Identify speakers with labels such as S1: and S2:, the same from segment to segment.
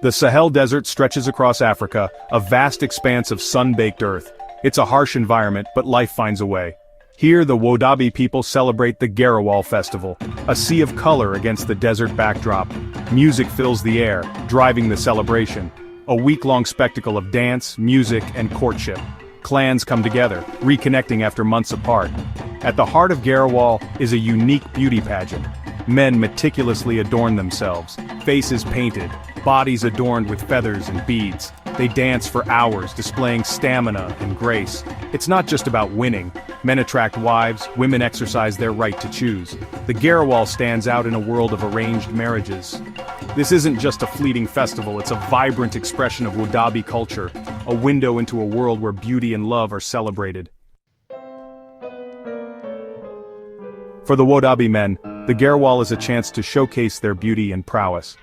S1: The Sahel Desert stretches across Africa, a vast expanse of sun-baked earth. It's a harsh environment, but life finds a way. Here, the Wodaabe people celebrate the Garawal Festival, a sea of color against the desert backdrop. Music fills the air, driving the celebration. A week-long spectacle of dance, music, and courtship. Clans come together, reconnecting after months apart. At the heart of Garawal is a unique beauty pageant. Men meticulously adorn themselves, faces painted, bodies adorned with feathers and beads. They dance for hours, displaying stamina and grace. It's not just about winning. Men attract wives, women exercise their right to choose. The Garawal stands out in a world of arranged marriages. This isn't just a fleeting festival, it's a vibrant expression of Wodaabe culture, a window into a world where beauty and love are celebrated. For the Wodaabe men, the Garawal is a chance to showcase their beauty and prowess.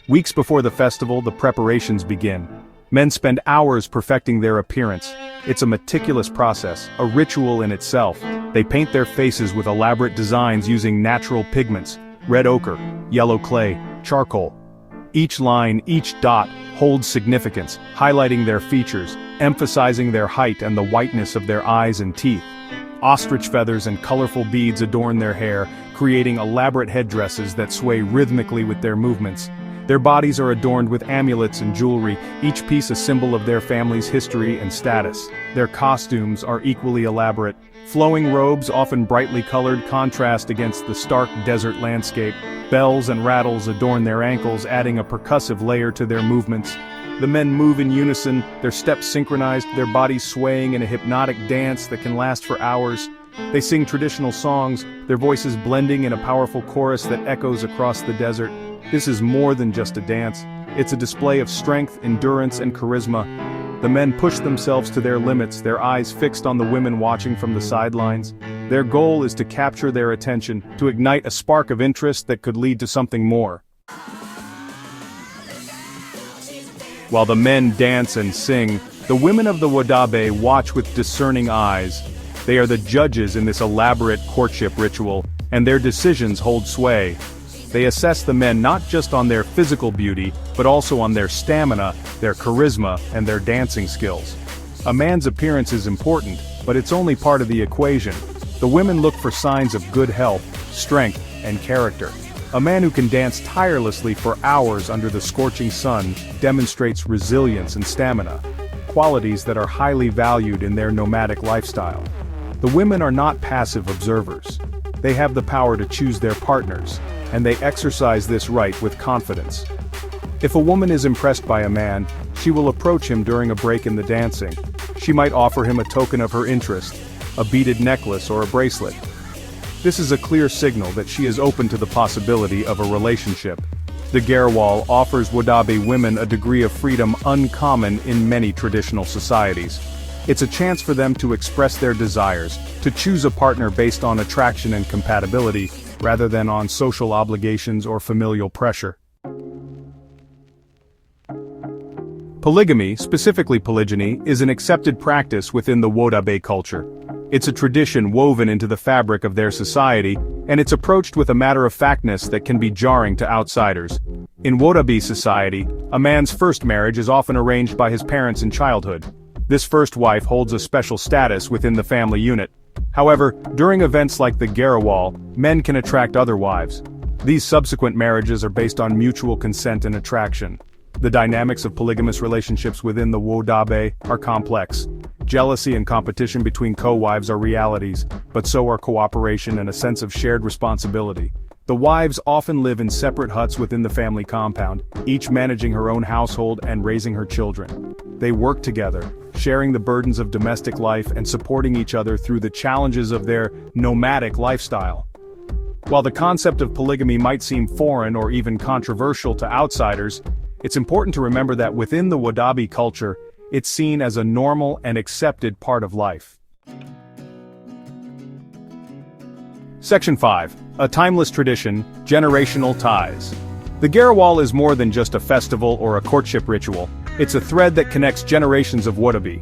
S1: Weeks before the festival, the preparations begin. Men spend hours perfecting their appearance. It's a meticulous process, a ritual in itself. They paint their faces with elaborate designs using natural pigments, red ochre, yellow clay, charcoal. Each line, each dot, holds significance, highlighting their features, emphasizing their height and the whiteness of their eyes and teeth. Ostrich feathers and colorful beads adorn their hair, creating elaborate headdresses that sway rhythmically with their movements. Their bodies are adorned with amulets and jewelry, each piece a symbol of their family's history and status. Their costumes are equally elaborate. Flowing robes, often brightly colored, contrast against the stark desert landscape. Bells and rattles adorn their ankles, adding a percussive layer to their movements. The men move in unison, their steps synchronized, their bodies swaying in a hypnotic dance that can last for hours. They sing traditional songs, their voices blending in a powerful chorus that echoes across the desert. This is more than just a dance. It's a display of strength, endurance, and charisma. The men push themselves to their limits, their eyes fixed on the women watching from the sidelines. Their goal is to capture their attention, to ignite a spark of interest that could lead to something more. While the men dance and sing, the women of the Wodaabe watch with discerning eyes. They are the judges in this elaborate courtship ritual, and their decisions hold sway. They assess the men not just on their physical beauty, but also on their stamina, their charisma, and their dancing skills. A man's appearance is important, but it's only part of the equation. The women look for signs of good health, strength, and character. A man who can dance tirelessly for hours under the scorching sun demonstrates resilience and stamina, qualities that are highly valued in their nomadic lifestyle. The women are not passive observers. They have the power to choose their partners, and they exercise this right with confidence. If a woman is impressed by a man, she will approach him during a break in the dancing. She might offer him a token of her interest, a beaded necklace or a bracelet. This is a clear signal that she is open to the possibility of a relationship. The Garawal offers Wodaabe women a degree of freedom uncommon in many traditional societies. It's a chance for them to express their desires, to choose a partner based on attraction and compatibility, rather than on social obligations or familial pressure. Polygamy, specifically polygyny, is an accepted practice within the Wodaabe culture. It's a tradition woven into the fabric of their society, and it's approached with a matter-of-factness that can be jarring to outsiders. In Wodaabe society, a man's first marriage is often arranged by his parents in childhood. This first wife holds a special status within the family unit. However, during events like the Garawal, men can attract other wives. These subsequent marriages are based on mutual consent and attraction. The dynamics of polygamous relationships within the Wodaabe are complex. Jealousy and competition between co-wives are realities, but so are cooperation and a sense of shared responsibility. The wives often live in separate huts within the family compound, each managing her own household and raising her children. They work together, sharing the burdens of domestic life and supporting each other through the challenges of their nomadic lifestyle. While the concept of polygamy might seem foreign or even controversial to outsiders, it's important to remember that within the Wodaabe culture, it's seen as a normal and accepted part of life. Section 5. A timeless tradition, generational ties. The Garawal is more than just a festival or a courtship ritual. It's a thread that connects generations of Wodaabe.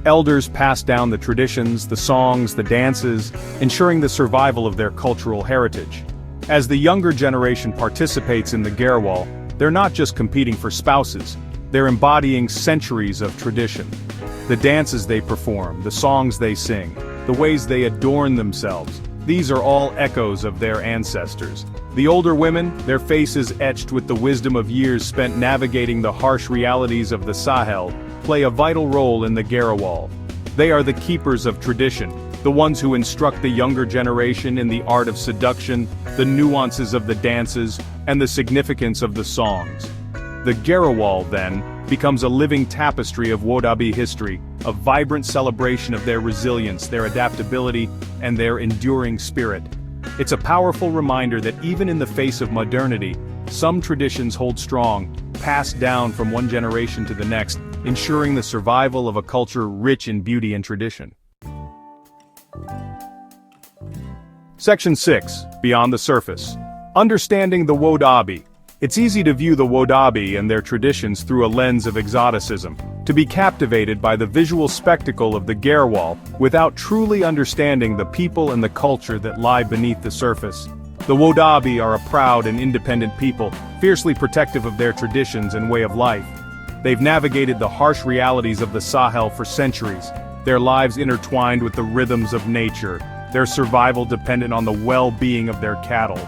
S1: Elders pass down the traditions, the songs, the dances, ensuring the survival of their cultural heritage. As the younger generation participates in the Garawal, They're not just competing for spouses, they're embodying centuries of tradition. The dances they perform, the songs they sing, the ways they adorn themselves, these are all echoes of their ancestors. The older women, their faces etched with the wisdom of years spent navigating the harsh realities of the Sahel, play a vital role in the Garawal. They are the keepers of tradition, the ones who instruct the younger generation in the art of seduction, the nuances of the dances, and the significance of the songs. The Garawal, then, becomes a living tapestry of Wodaabe history, a vibrant celebration of their resilience, their adaptability, and their enduring spirit. It's a powerful reminder that even in the face of modernity, some traditions hold strong, passed down from one generation to the next, ensuring the survival of a culture rich in beauty and tradition. Section 6. Beyond the Surface. Understanding the Wodaabe. It's easy to view the Wodaabe and their traditions through a lens of exoticism, to be captivated by the visual spectacle of the Garawal without truly understanding the people and the culture that lie beneath the surface. The Wodaabe are a proud and independent people, fiercely protective of their traditions and way of life. They've navigated the harsh realities of the Sahel for centuries, their lives intertwined with the rhythms of nature, their survival dependent on the well-being of their cattle.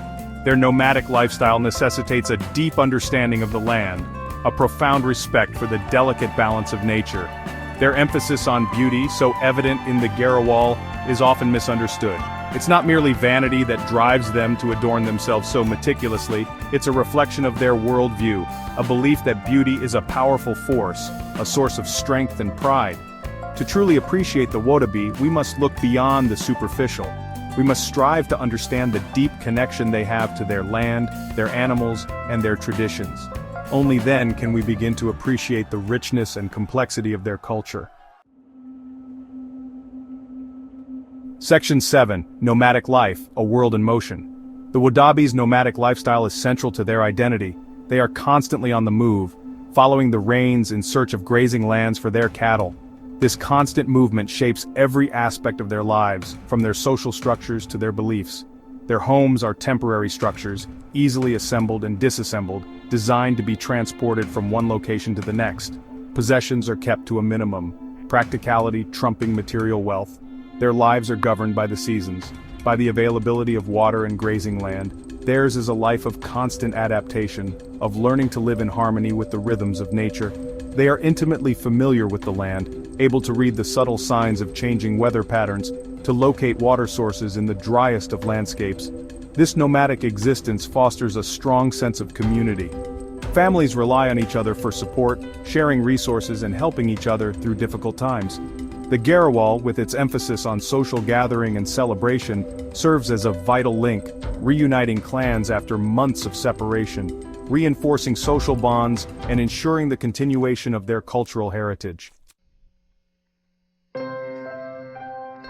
S1: Their nomadic lifestyle necessitates a deep understanding of the land, a profound respect for the delicate balance of nature. Their emphasis on beauty, so evident in the Garawal, is often misunderstood. It's not merely vanity that drives them to adorn themselves so meticulously, it's a reflection of their worldview, a belief that beauty is a powerful force, a source of strength and pride. To truly appreciate the Wodaabe, we must look beyond the superficial. We must strive to understand the deep connection they have to their land, their animals, and their traditions. Only then can we begin to appreciate the richness and complexity of their culture. Section 7. Nomadic Life, a World in Motion. The Wodaabe's nomadic lifestyle is central to their identity. They are constantly on the move, following the rains in search of grazing lands for their cattle. This constant movement shapes every aspect of their lives, from their social structures to their beliefs. Their homes are temporary structures, easily assembled and disassembled, designed to be transported from one location to the next. Possessions are kept to a minimum, practicality trumping material wealth. Their lives are governed by the seasons, by the availability of water and grazing land. Theirs is a life of constant adaptation, of learning to live in harmony with the rhythms of nature. They are intimately familiar with the land, able to read the subtle signs of changing weather patterns, to locate water sources in the driest of landscapes. This nomadic existence fosters a strong sense of community. Families rely on each other for support, sharing resources and helping each other through difficult times. The Garawal, with its emphasis on social gathering and celebration, serves as a vital link, reuniting clans after months of separation, reinforcing social bonds and ensuring the continuation of their cultural heritage.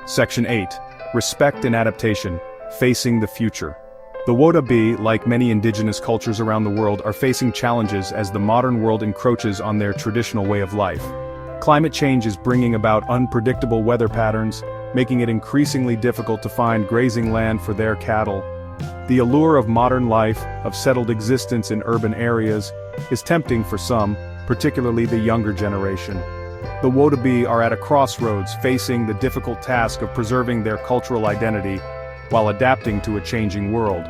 S1: Section 8. Respect and Adaptation, Facing the Future. The Wodaabe, like many indigenous cultures around the world, are facing challenges as the modern world encroaches on their traditional way of life. Climate change is bringing about unpredictable weather patterns, making it increasingly difficult to find grazing land for their cattle. The allure of modern life, of settled existence in urban areas, is tempting for some, particularly the younger generation. The Wodaabe are at a crossroads, facing the difficult task of preserving their cultural identity while adapting to a changing world.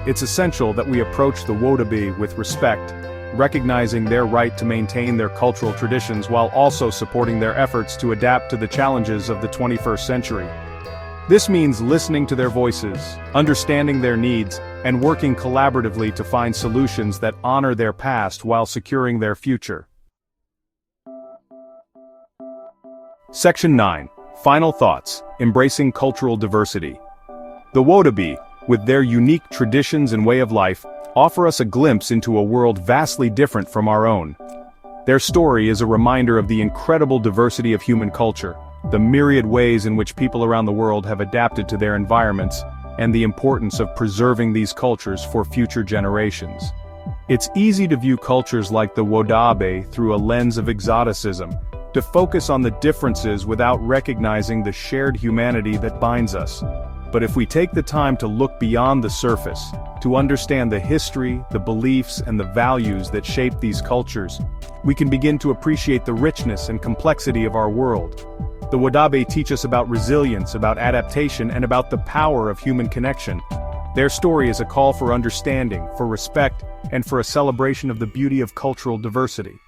S1: It's essential that we approach the Wodaabe with respect, recognizing their right to maintain their cultural traditions while also supporting their efforts to adapt to the challenges of the 21st century. This means listening to their voices, understanding their needs, and working collaboratively to find solutions that honor their past while securing their future. Section 9. Final Thoughts, Embracing Cultural Diversity. The Wodaabe, with their unique traditions and way of life, offer us a glimpse into a world vastly different from our own. Their story is a reminder of the incredible diversity of human culture, the myriad ways in which people around the world have adapted to their environments, and the importance of preserving these cultures for future generations. It's easy to view cultures like the Wodaabe through a lens of exoticism, to focus on the differences without recognizing the shared humanity that binds us. But if we take the time to look beyond the surface, to understand the history, the beliefs, and the values that shape these cultures, we can begin to appreciate the richness and complexity of our world. The Wodaabe teach us about resilience, about adaptation, and about the power of human connection. Their story is a call for understanding, for respect, and for a celebration of the beauty of cultural diversity.